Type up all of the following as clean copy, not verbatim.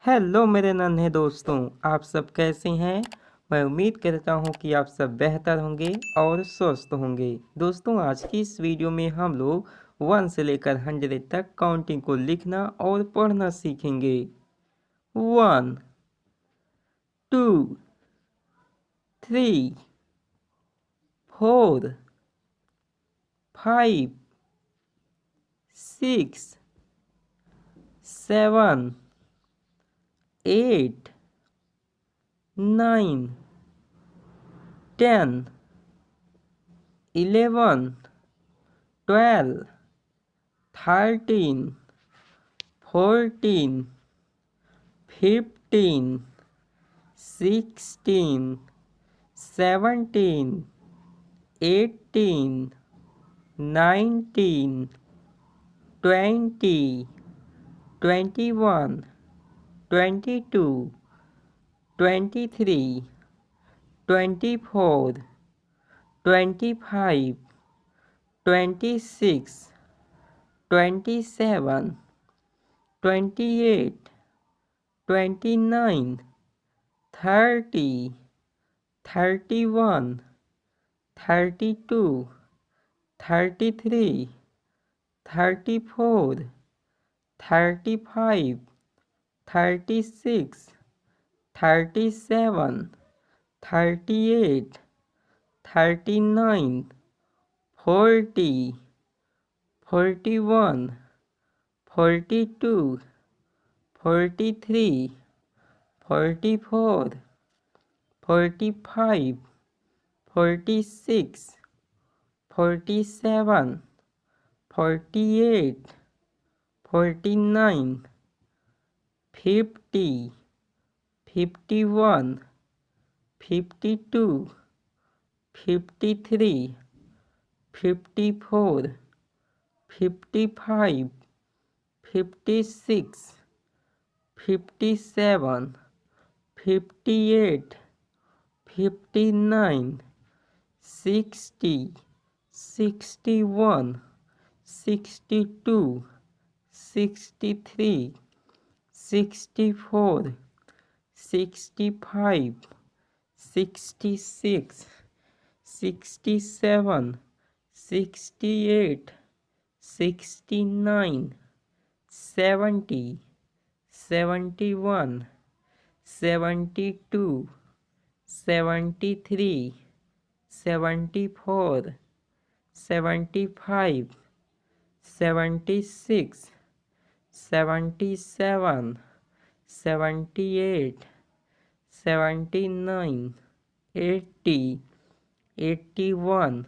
Hello मेरे नन्हे दोस्तों, आप सब कैसे हैं। मैं उम्मीद करता हूं कि आप सब बेहतर होंगे और स्वस्थ होंगे। दोस्तों, आज की इस वीडियो में हम लोग 1 से लेकर 100 तक काउंटिंग को लिखना और पढ़ना सीखेंगे। 1 2 3 4 5 6 7 8 9 10 11 12 13 14 15 16 17 18 19 20 21 22 23 24 25 26 27 28 29 30 31 32 33 34 35 36 37 38 39 40 41 42 43 44 45 46 47 48 49 50 51 52 53 54 55 56 57 58 59 60 61 62 63 64 65 66 67 68 69 70 71 72 73 74 75 76 77 78 79 80 81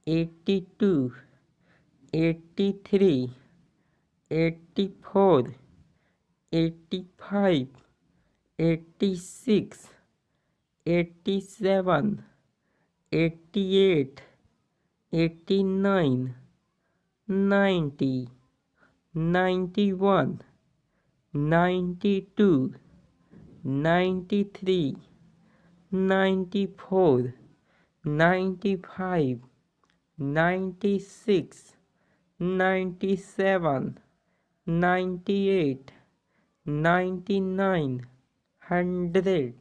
82 83 84 85 86 87 88 89 90 91 92 93 94 95 96 97 98 99 100